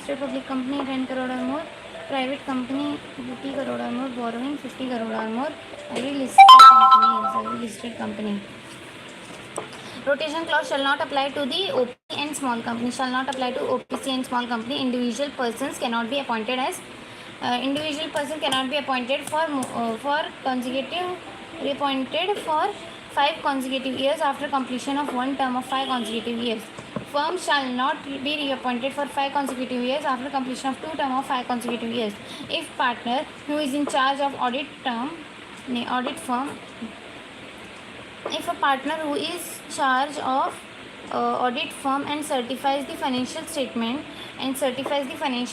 listed public company 10 crore or more, private company 50 crore or more, borrowing 50 crore or more, every listed company. Rotation clause shall not apply to the OPC and small company. Shall not apply to OPC and small company. Individual persons cannot be appointed as individual person cannot be appointed for consecutive reappointed for 5 consecutive years after completion of one term of 5 consecutive years. Firm shall not be reappointed for 5 consecutive years after completion of 2 term of 5 consecutive years. If partner who is in charge of audit firm, if a partner who is charge of audit firm and certifies the financial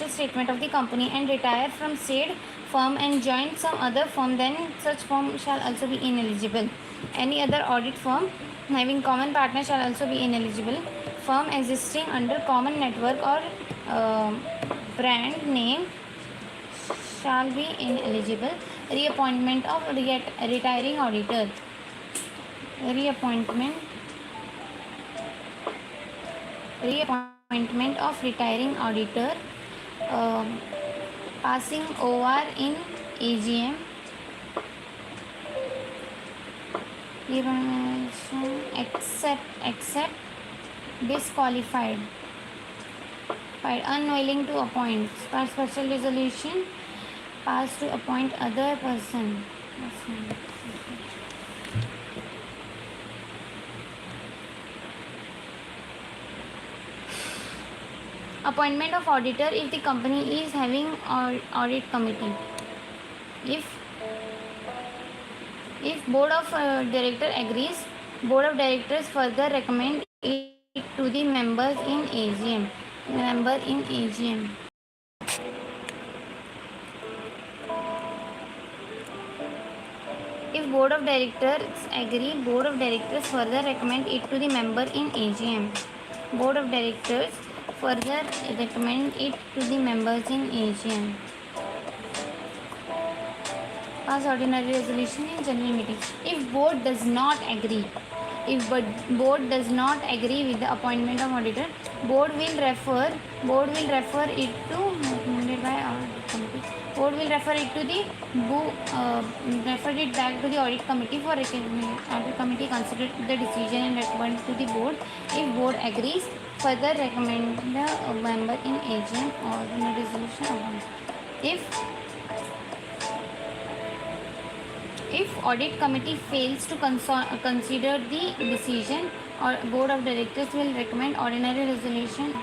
statement of the company and retire from said firm and join some other firm, then such firm shall also be ineligible. Any other audit firm having common partner shall also be ineligible. Firm existing under common network or brand name shall be ineligible. Reappointment of retiring auditor. Reappointment of retiring auditor, passing OR in AGM, except disqualified, unwilling to appoint, by special resolution passed to appoint other person. Appointment of auditor if the company is having audit committee. If board of director agrees, board of directors further recommend it to the members in AGM. If board of directors agree, board of directors further recommend it to the member in AGM. Board of directors further recommend it to the members in AGM. Pass ordinary resolution in general meeting. If board does not agree with the appointment of auditor, board will refer it to recommended by audit committee. Board will refer it back to the audit committee for recognition. Audit committee consider the decision and recommend to the board. If board agrees, further recommend the member in AGM ordinary resolution. If audit committee fails to consider the decision, or board of directors will recommend ordinary resolution.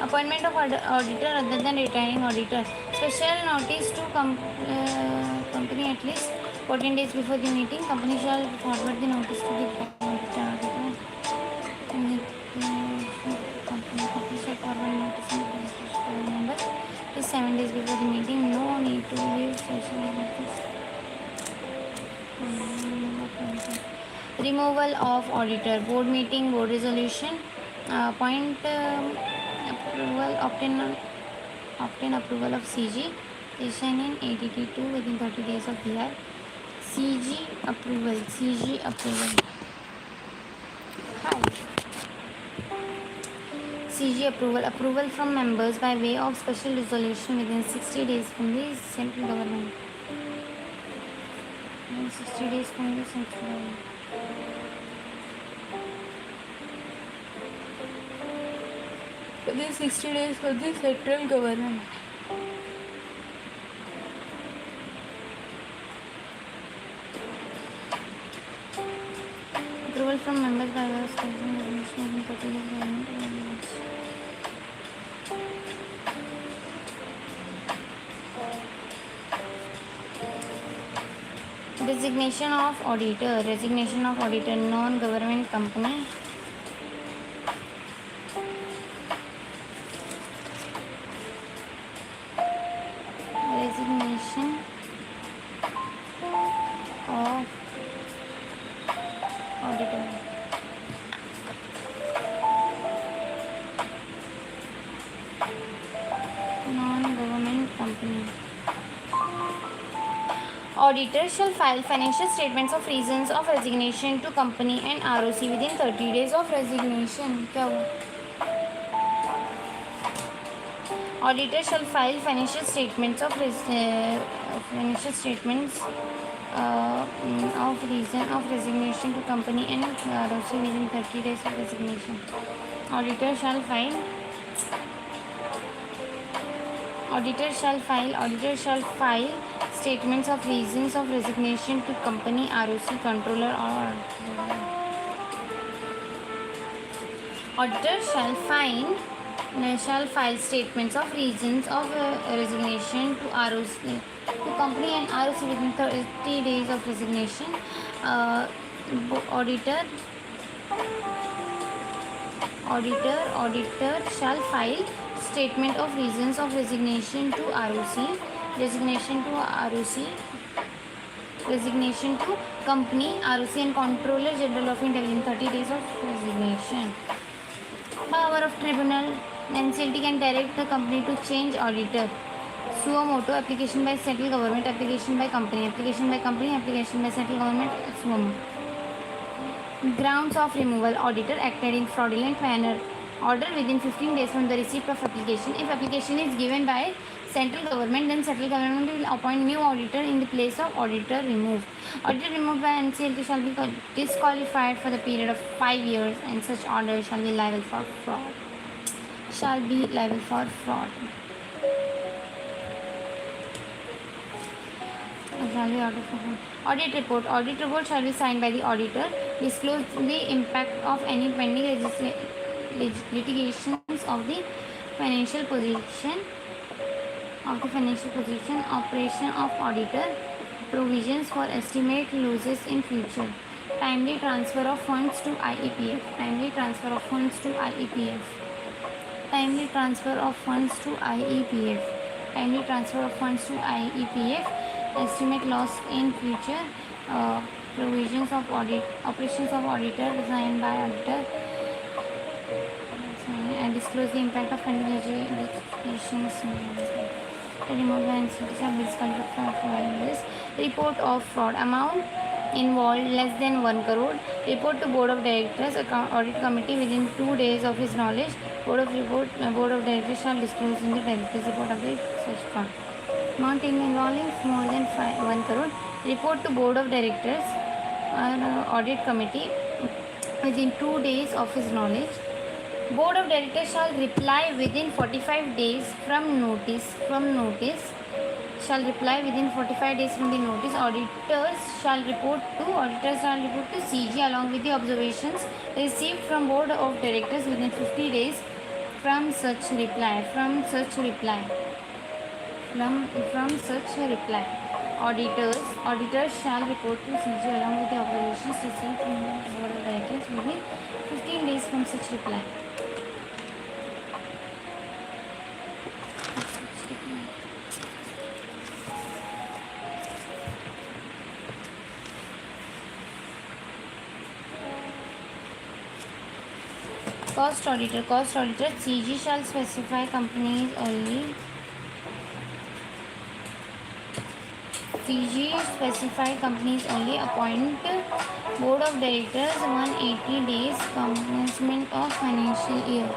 Appointment of auditor other than retiring auditor. Special notice to company at least 14 days before the meeting. Company shall forward the notice to the auditor. Company shall forward notice to the member. 7 days before the meeting. No need to give special notice. Removal of auditor. Board meeting. Board resolution. Obtain approval of CG. Session in ADT2 within 30 days of DR. CG approval. Hi. CG approval from members by way of special resolution within 60 days from the central government. Within 60 days from the central government. Within 60 days from the central government. Approval from members by way of special resolution within 30 days of government. Resignation of auditor, non-government company. Resignation of auditor. Non-government company. Auditor shall file financial statements of reasons of resignation to company and ROC within 30 days of resignation. क्या हुआ? Auditor shall file financial statements of reason of resignation to company and ROC within 30 days of resignation. Auditor shall file statements of reasons of resignation to company, ROC, controller or auditor shall file statements of reasons of resignation to ROC to company and ROC within 30 days of resignation. Auditor shall file statement of reasons of resignation to company, ROC and controller general of India within 30 days of resignation. Power of tribunal. NCLT can direct the company to change auditor. Suo motu. Application by central government. Application by company. Application by central government. Suo motu. Grounds of removal. Auditor acted in fraudulent manner. Order within 15 days from the receipt of application. If application is given by central government, then central government will appoint new auditor in the place of auditor removed. Auditor removed by NCLT shall be disqualified for the period of 5 years, and such order shall be liable for fraud. Audit report. Audit report shall be signed by the auditor. Disclose the impact of any pending litigations of the financial position, operation of auditor, provisions for estimate losses in future, timely transfer of funds to IEPF, estimate loss in future, provisions of operations of auditor designed by auditor, and disclose the impact of pending litigations. Remove and report of fraud. Amount involved less than 1 crore. Report to Board of Directors, Audit Committee within 2 days of his knowledge. Board of Directors shall disclose in the Directors report of the such fraud. Amount involving more than 1 crore. Report to Board of Directors or Audit Committee within 2 days of his knowledge. Board of Directors shall reply within 45 days from notice. Auditors shall report to CG along with the observations received from Board of Directors within 50 days from such reply. Auditors shall report to CG along with the observations received from the Board of Directors within 15 days from such reply. Cost auditor. CG shall specify companies only. Appoint Board of Directors 180 days commencement of financial year.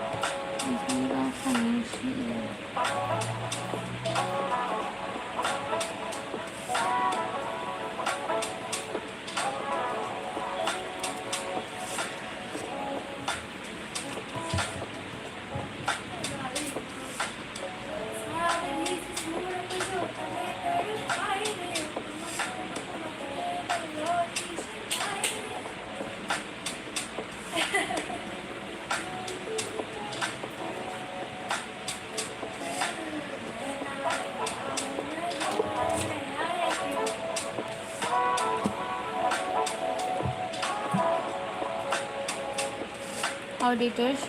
Auditors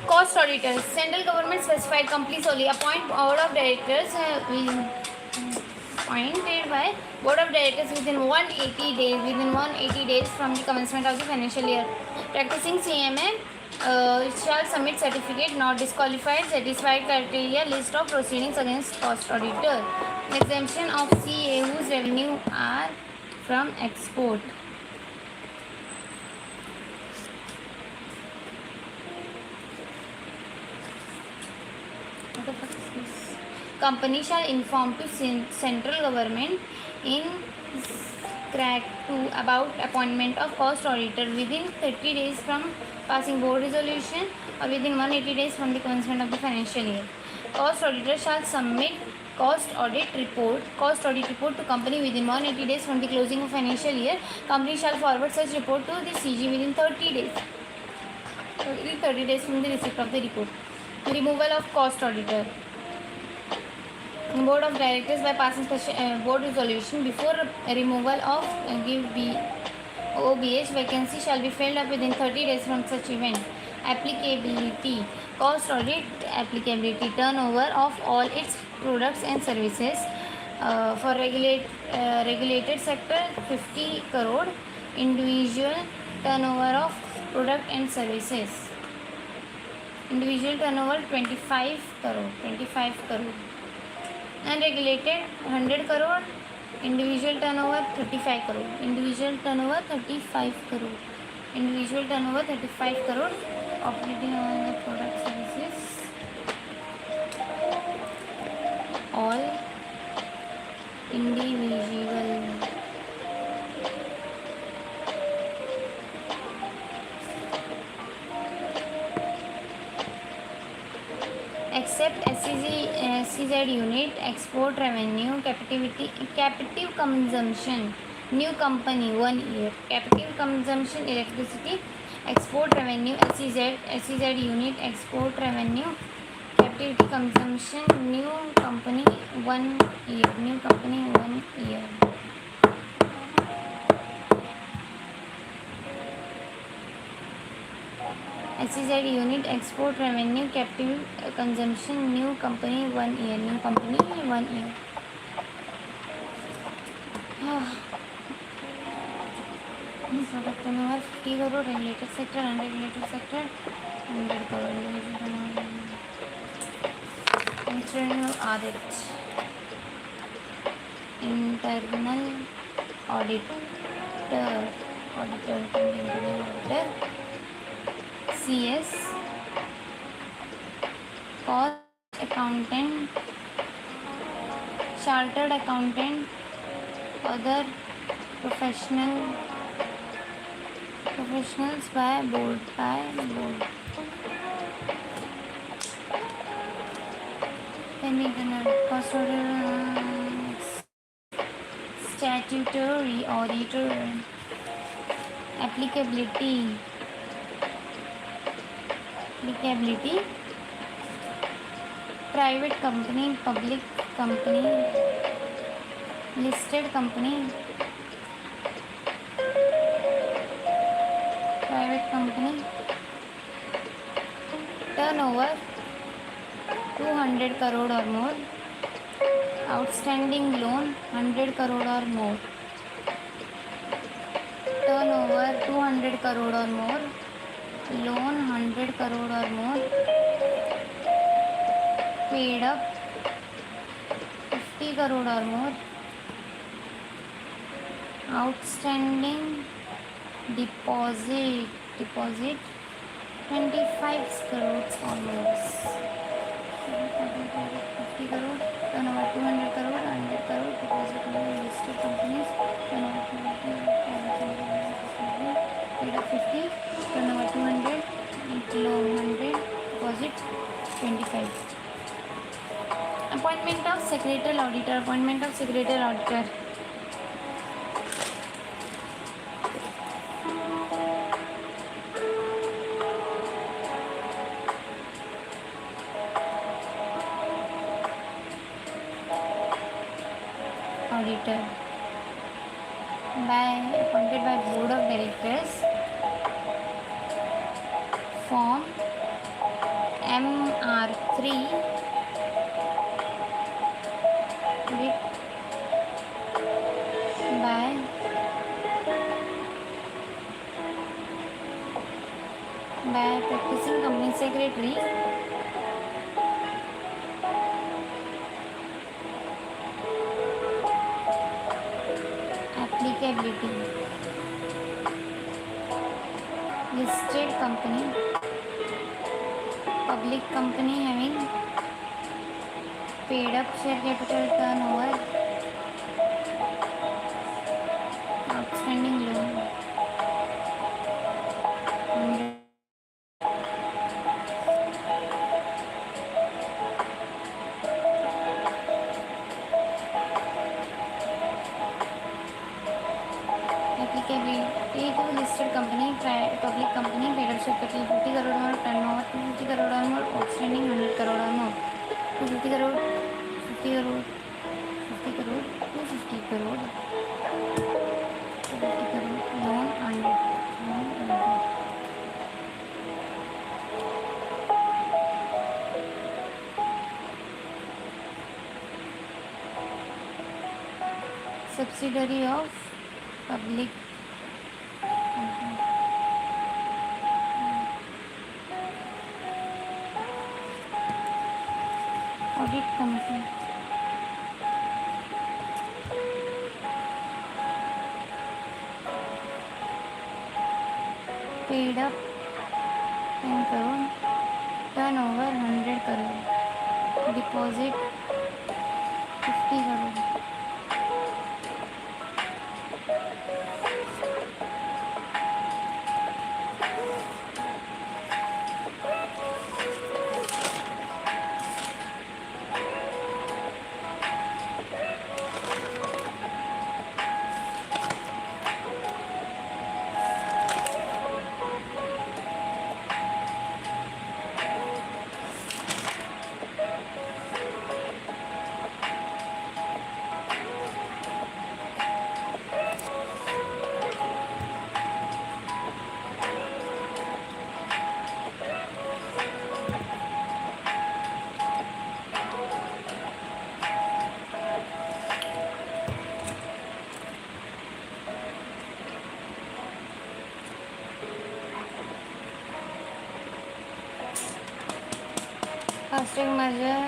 Cost auditors. Central government specified companies only. Appoint Board of Directors appointed by Board of Directors within 180 days from the commencement of the financial year. Practicing CMA shall submit certificate not disqualified, satisfied criteria, list of proceedings against cost auditor. Exemption of CA whose revenue are from export. What the fuck is this? Company shall inform to central government in crack to about appointment of cost auditor within 30 days from passing board resolution or within 180 days from the commencement of the financial year. Cost auditor shall submit cost audit report to company within 180 days from the closing of financial year. Company shall forward such report to the CG within 30 days. Within 30 days from the receipt of the report. Removal of cost auditor. Board of Directors by passing board resolution before removal of OBH vacancy shall be filled up within 30 days from such event. Applicability. Cost audit applicability. Turnover of all its products and services. For regulated sector 50 crore. Individual turnover of product and services. Individual turnover 25 crore. Unregulated 100 crore, individual turnover 35 crore, individual turnover 35 crore, individual turnover 35 crore, operating on the product services, all individual. Except SEZ unit, export revenue, captive consumption, new company 1 year, captive consumption electricity, export revenue, SEZ unit, export revenue, captive consumption, new company 1 year, new company 1 year. SEZ unit, export revenue, captive consumption, new company 1 year, new company 1 year. Product turnover 50 crore, regulated sector, unregulated sector 100 crore, internal audit, internal auditor, CS, cost accountant, chartered accountant, other professionals by board. Then cost statutory auditor, applicability, private company, public company, listed company, private company, turnover 200 crore or more, outstanding loan 100 crore or more, turnover 200 crore or more, loan 100 crore or more, paid up 50 crore or more, outstanding deposit 25 crores or more, 50 crore, turnover 200 crore, 100 crore, deposit on listed companies, turnover 200, paid up 50, turnover 200, loan 100, deposit 25. Appointment of secretarial auditor, appointed by board of directors, form MR3 by by practicing company secretary. Applicability. Listed company. Public company having paid up share capital turnover. Outstanding loan. 100. Applicability to listed company, public company, paid up share capital 50 crore or turnover, 250 crore or more, outstanding 100 crore or more, 250 crore, 50 crore, 50 crore, 250 crore, 250 crore, loan 100, loan 100. Subsidiary of public company. Audit committee. Paid up 10 crore, turnover 100 crore, deposit 50 crore. Hashtag merger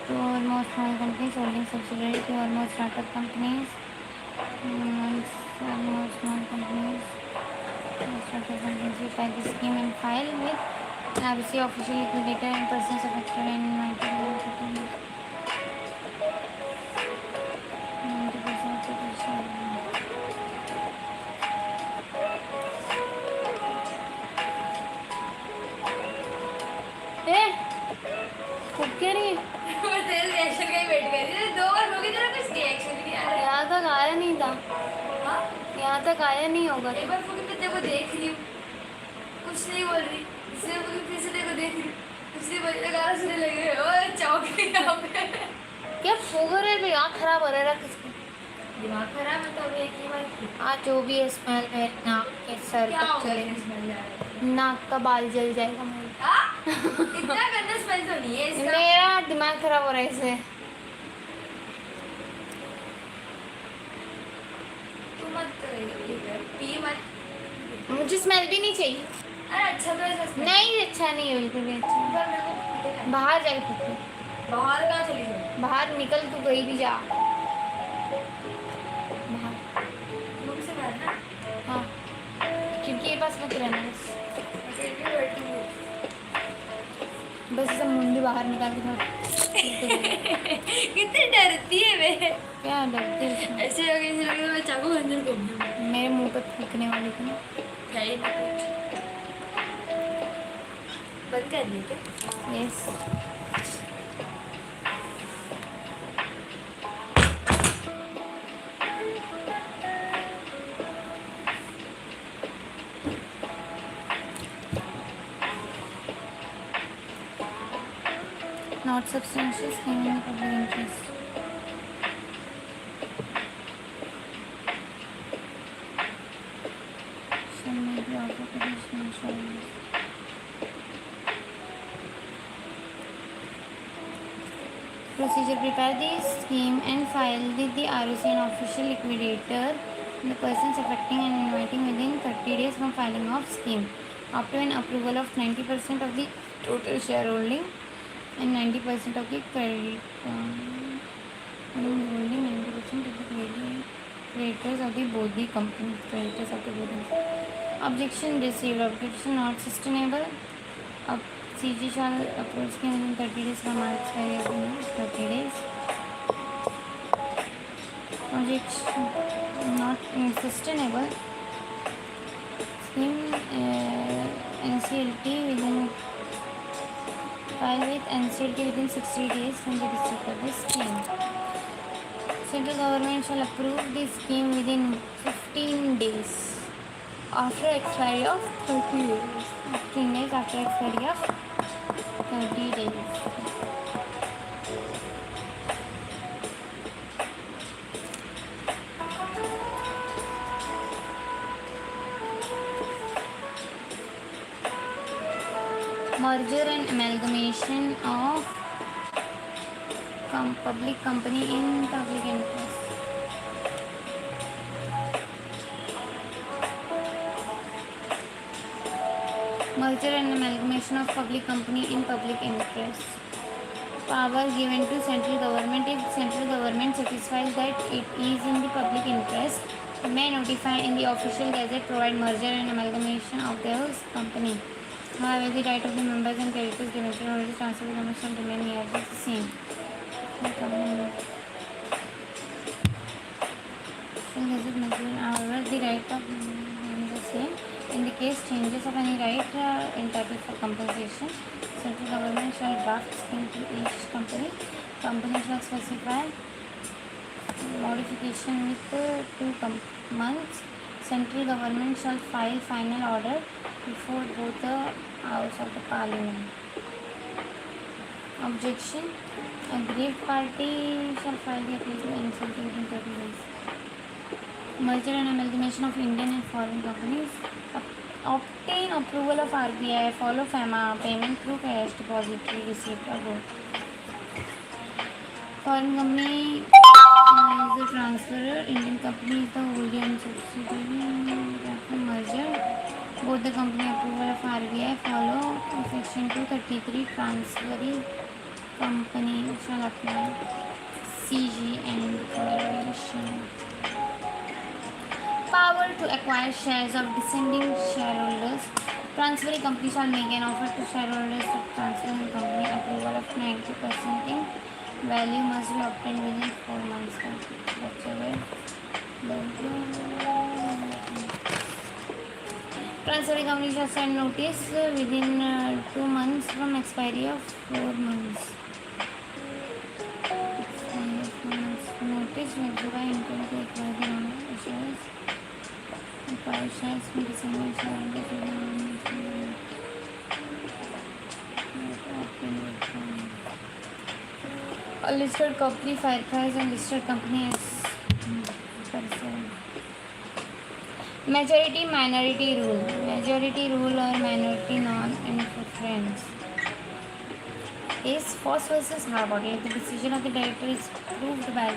to almost small companies, holding subsidiary to almost startup companies, almost small companies, startup companies. We file the scheme and file with RBC official liquidator and persons affected and 90% क्या नहीं मैं तेरे reaction का ही wait कर रही थी 2 बार हो गई तेरा कुछ रिएक्शन नहीं आ रहा यहाँ तक आया नहीं था हाँ यहाँ तक आया नहीं होगा एक बार फोन पे तेरे को देख रही हूँ कुछ नहीं बोल रही इसलिए फोन फिर से तेरे को देख रही हूँ इसलिए बजने गाना सुनने लगे ओ चौक गई यहाँ पे क्या फोगर है दिमाग खराब हो रहा है किसको दिमाग खराब है तो एक ही बार की आज जो भी स्मेल है नाक के सर क्या तक हो गया चले स्मेल जा रहा नाक का बाल जल जाएगा मेरा है हाँ इतना गंदा स्मेल तो नहीं है इसका मेरा दिमाग खराब हो रहा है इससे तू मत ये कर पी मत मुझे स्मेल भी नहीं चाहिए अरे अच्छा तो ऐसा smell। नहीं अच्छा नहीं है बिल्कुल भी अच्छा पर मेरे को पीते हैं। बाहर जाके फूको बाहर कहाँ चली गई बाहर निकल तू कहीं भी जा बाहर मुझ से मारना हाँ खिड़की के पास मत रहना बस मैं फिर भी बैठी हूँ बस सब मुंडी बाहर निकाल के थोड़ा कितनी डरती है वे क्या डरते हो उसमें? ऐसे हो गई लगे मैं चाकू अंदर घूम दूँ मेरे मुंह पर थूकने वाली थी ना है ही नहीं कुछ बंद कर दिए क्या yes not substantial scheme in the public interest. Shall may be offered to additional insurance. Procedure: prepare the scheme and file with the ROC and official liquidator. The persons affecting and inviting within 30 days from filing of scheme. up to an approval of 90% of the total shareholding and 90% of the credit holding 90% of the creditors of the both the companies. Creditors of the both the objection received. Objection not sustainable. CG shall approach scheme within 30 days from expiry of the 30 days. Objection not sustainable. Scheme NCLT within file with NCLT within 60 days from the receipt of the scheme. Central government shall approve the scheme within 15 days after expiry of 30 days. 15 days after expiry of 30 days. Merger and amalgamation of public company in public interest. Merger and amalgamation of public company in public interest. Power given to central government. If central government satisfies that it is in the public interest, may notify in the official gazette provide merger and amalgamation of their company. However, the right of the members and creditors given to order to transfer the numbers shall remain nearly the same. However, the right of the same. In the case changes of any right entitled for compensation, central government shall draft scheme to each company. Company shall specify modification with 2 months. Central government shall file final order before both the house of the parliament. Objection. Aggrieved party shall file the appeal to NCLT within 30 days. Merger and amalgamation of Indian and foreign companies. Obtain approval of RBI. Follow FEMA. Payment through cash depository receipt or both. Foreign company is the transferor. Indian company is the wholly owned subsidiary. Merger. Both the company approval of RBI. Follow section 233. Transferring company shall apply. CG and declaration. Power to acquire shares of descending shareholders. Transferring company shall make an offer to shareholders to transfer the company. Approval of 90% in value must be obtained within 4 months. Transferring company shall send notice within 2 months from expiry of 4 months. Notice will give by intent to acquire the nominal shares. Acquire shares from descending shareholders. A listed company, Firecrise and listed company is majority minority rule. Majority rule or minority non-interference is Foss versus Harvard. If the decision of the director is approved by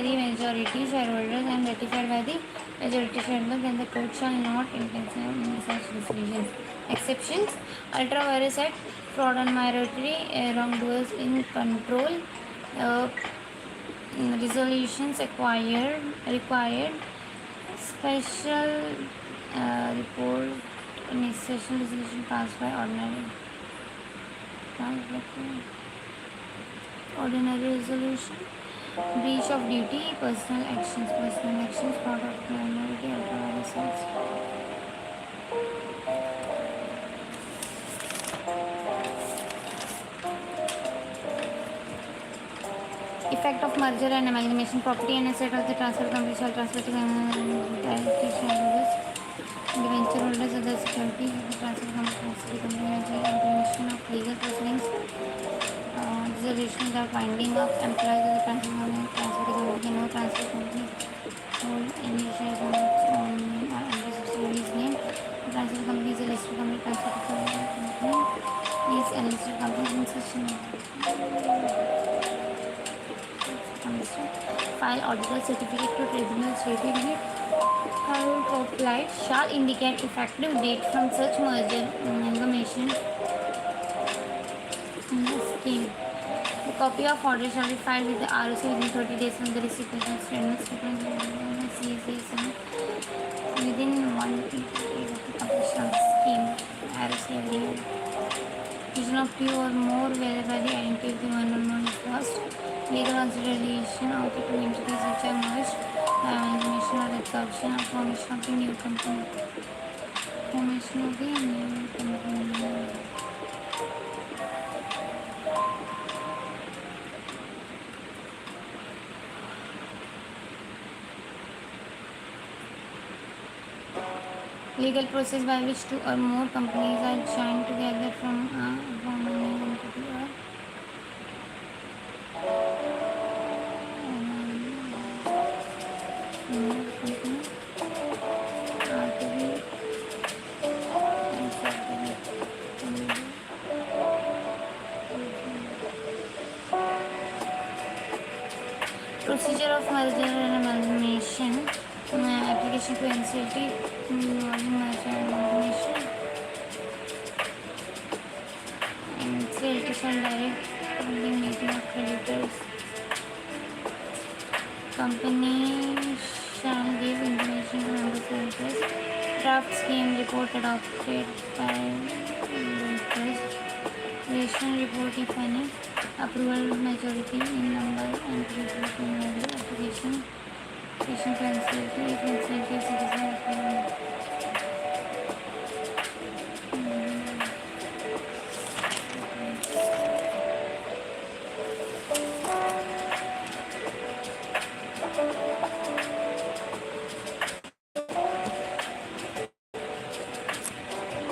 the majority shareholders and ratified by the majority shareholders, then the court shall not intensify such decisions. Exceptions: Ultra Vires Act, fraud on minority, wrongdoers in control, resolutions required, special report, special resolution passed by ordinary resolution, breach of duty, personal actions, fraud of minority, ultra vires acts. Effect of merger and amalgamation. Property and asset of the transfer company shall transfer to directly shareholders. The venture holders of the securities of the transfer company amalgamation of legal proceedings. Resolution without winding up employees of the transfer company. Transfer the company cannot transfer company hold any shares on its own name or under subsidiary's name. The transfer company is a listed company. Transfer to company is a listed company in such file auditor certificate to tribunal stating it Light shall indicate effective date from such merger amalgamation in the scheme. The copy of order shall be filed with the ROC within 30 days from the receipt of statement within 1 week of the completion of the scheme. ROC every year. Vision of two or more, whereby the identity of the one or more is lost. Legal consideration of the two entities which are merged by amalgamation or absorption or formation of the new company. Formation of the new company. Legal process by which two or more companies are joined together from a new entity or new company are to be incorporated. Procedure of merger and amalgamation. Application to NCLT involving merger and amalgamation. NCLT shall direct the meeting of creditors. Company shall give information to members of interest. Draft scheme report adopted by interest. Creation report, if any. Approval majority in number and application. Creation to NCLT if NCLT citizen approval.